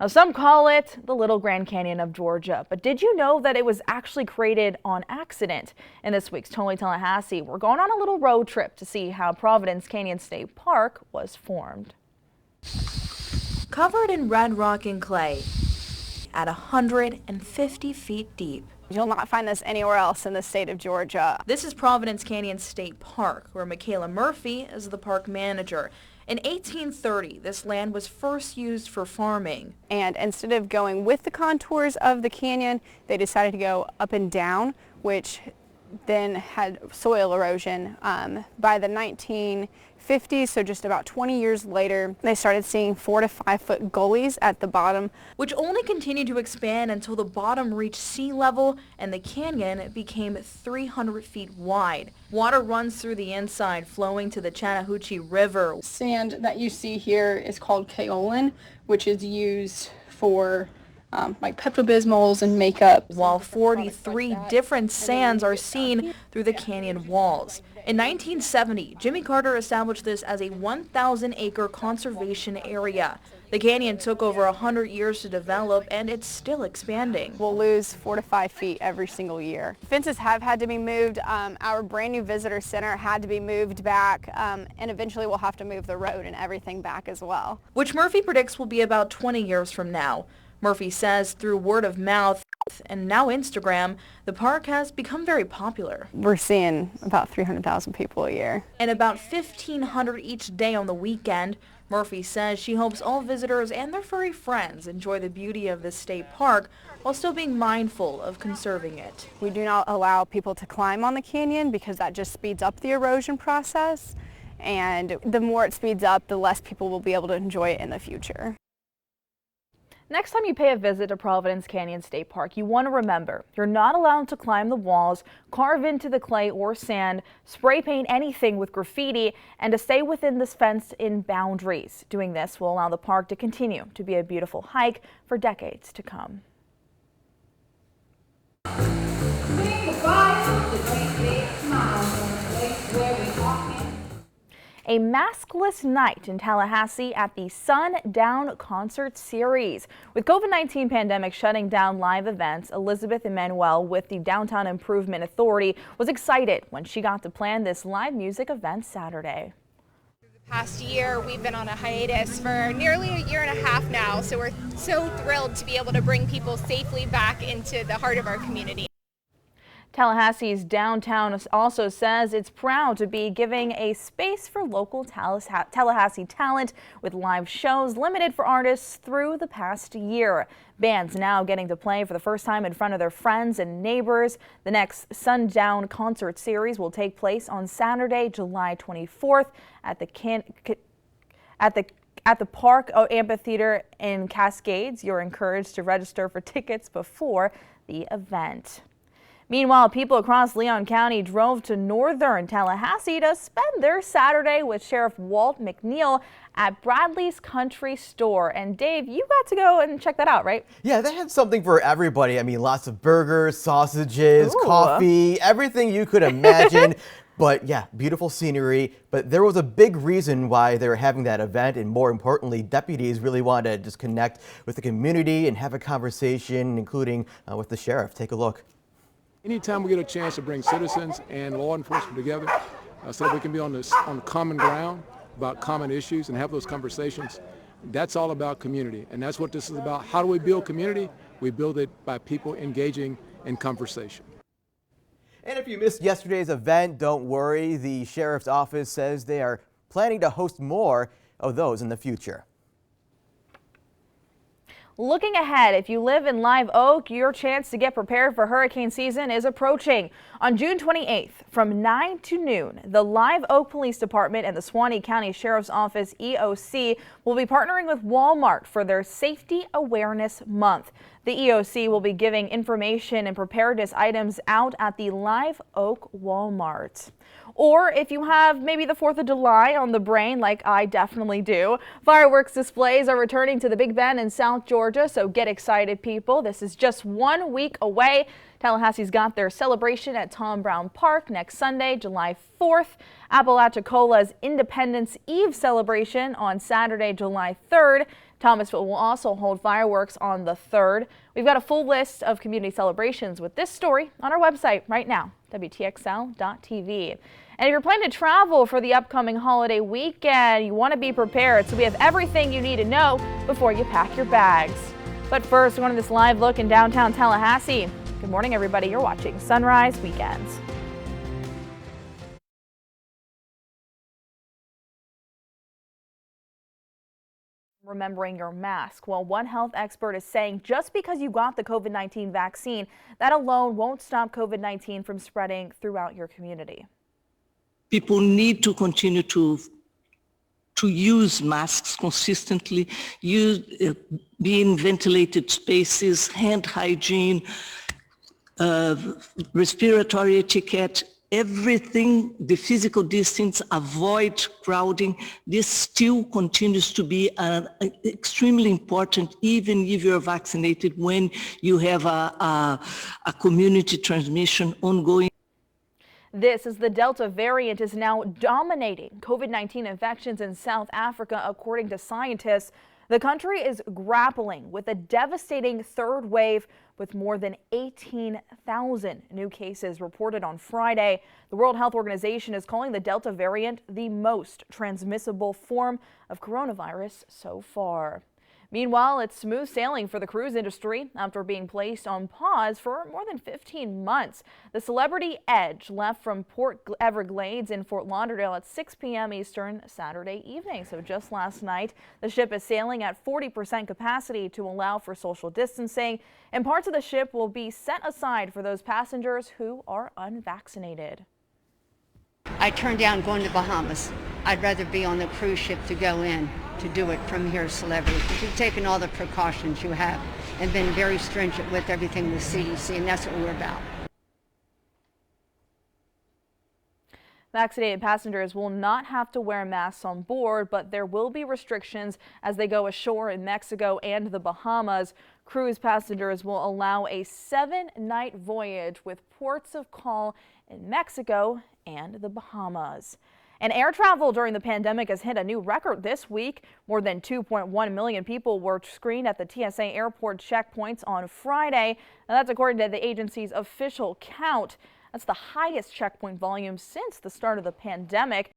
Now, some call it the Little Grand Canyon of Georgia, but did you know that it was actually created on accident? In this week's Totally Tallahassee, we're going on a little road trip to see how Providence Canyon State Park was formed. Covered in red rock and clay at 150 feet deep. You'll not find this anywhere else in the state of Georgia. This is Providence Canyon State Park, where Michaela Murphy is the park manager. In 1830, this land was first used for farming. And instead of going with the contours of the canyon, they decided to go up and down, which then had soil erosion. By the 1950s, so just about 20 years later, they started seeing 4 to 5 foot gullies at the bottom, which only continued to expand until the bottom reached sea level and the canyon became 300 feet wide. Water runs through the inside, flowing to the Chattahoochee River. Sand that you see here is called kaolin, which is used for like Pepto-Bismols and makeup. While 43 different sands are seen through the canyon walls. In 1970, Jimmy Carter established this as a 1,000-acre conservation area. The canyon took over 100 years to develop, and it's still expanding. We'll lose 4 to 5 feet every single year. Fences have had to be moved. Our brand new visitor center had to be moved back, and eventually we'll have to move the road and everything back as well. Which Murphy predicts will be about 20 years from now. Murphy says through word of mouth and now Instagram, the park has become very popular. We're seeing about 300,000 people a year. And about 1,500 each day on the weekend. Murphy says she hopes all visitors and their furry friends enjoy the beauty of this state park while still being mindful of conserving it. We do not allow people to climb on the canyon because that just speeds up the erosion process. And the more it speeds up, the less people will be able to enjoy it in the future. Next time you pay a visit to Providence Canyon State Park, you want to remember you're not allowed to climb the walls, carve into the clay or sand, spray paint anything with graffiti, and to stay within this fenced-in boundaries. Doing this will allow the park to continue to be a beautiful hike for decades to come. A maskless night in Tallahassee at the Sundown Concert Series. With COVID-19 pandemic shutting down live events, Elizabeth Emanuel with the Downtown Improvement Authority was excited when she got to plan this live music event Saturday. Past year, we've been on a hiatus for nearly a year and a half now, so we're so thrilled to be able to bring people safely back into the heart of our community. Tallahassee's downtown also says it's proud to be giving a space for local Tallahassee talent with live shows limited for artists through the past year. Bands now getting to play for the first time in front of their friends and neighbors. The next Sundown Concert Series will take place on Saturday, July 24th at the Park Amphitheater in Cascades. You're encouraged to register for tickets before the event. Meanwhile, people across Leon County drove to northern Tallahassee to spend their Saturday with Sheriff Walt McNeil at Bradley's Country Store. And Dave, you got to go and check that out, right? Yeah, they had something for everybody. I mean, lots of burgers, sausages, coffee, everything you could imagine. But yeah, beautiful scenery. But there was a big reason why they were having that event. And more importantly, deputies really wanted to just connect with the community and have a conversation, including with the sheriff. Take a look. Anytime we get a chance to bring citizens and law enforcement together so that we can be on common ground about common issues and have those conversations, that's all about community. And that's what this is about. How do we build community? We build it by people engaging in conversation. And if you missed yesterday's event, don't worry. The sheriff's office says they are planning to host more of those in the future. Looking ahead, if you live in Live Oak, your chance to get prepared for hurricane season is approaching. On June 28th, from 9 to noon, the Live Oak Police Department and the Suwannee County Sheriff's Office EOC will be partnering with Walmart for their Safety Awareness Month. The EOC will be giving information and preparedness items out at the Live Oak Walmart. Or if you have maybe the 4th of July on the brain, like I definitely do, fireworks displays are returning to the Big Bend in South Georgia, so get excited, people. This is just 1 week away. Tallahassee's got their celebration at Tom Brown Park next Sunday, July 4th. Apalachicola's Independence Eve celebration on Saturday, July 3rd. Thomasville will also hold fireworks on the 3rd. We've got a full list of community celebrations with this story on our website right now, WTXL.tv. And if you're planning to travel for the upcoming holiday weekend, you want to be prepared, so we have everything you need to know before you pack your bags. But first, we're on this live look in downtown Tallahassee. Good morning, everybody. You're watching Sunrise Weekends. Remembering your mask. Well, one health expert is saying just because you got the COVID-19 vaccine, that alone won't stop COVID-19 from spreading throughout your community. People need to continue to use masks consistently, be in ventilated spaces, hand hygiene, respiratory etiquette, everything, the physical distance, avoid crowding. This still continues to be extremely important, even if you're vaccinated, when you have a community transmission ongoing. This is the Delta variant is now dominating COVID-19 infections in South Africa, according to scientists. The country is grappling with a devastating third wave with more than 18,000 new cases reported on Friday. The World Health Organization is calling the Delta variant the most transmissible form of coronavirus so far. Meanwhile, it's smooth sailing for the cruise industry after being placed on pause for more than 15 months. The Celebrity Edge left from Port Everglades in Fort Lauderdale at 6 p.m. Eastern Saturday evening. So just last night, the ship is sailing at 40% capacity to allow for social distancing, and parts of the ship will be set aside for those passengers who are unvaccinated. I turned down going to Bahamas. I'd rather be on the cruise ship to go in to do it from here, Celebrity, because you've taken all the precautions you have and been very stringent with everything with CDC, and that's what we're about. Vaccinated passengers will not have to wear masks on board, but there will be restrictions as they go ashore in Mexico and the Bahamas. Cruise passengers will allow a 7-night voyage with ports of call in Mexico and the Bahamas. And air travel during the pandemic has hit a new record this week. More than 2.1 million people were screened at the TSA airport checkpoints on Friday. Now, that's according to the agency's official count. That's the highest checkpoint volume since the start of the pandemic.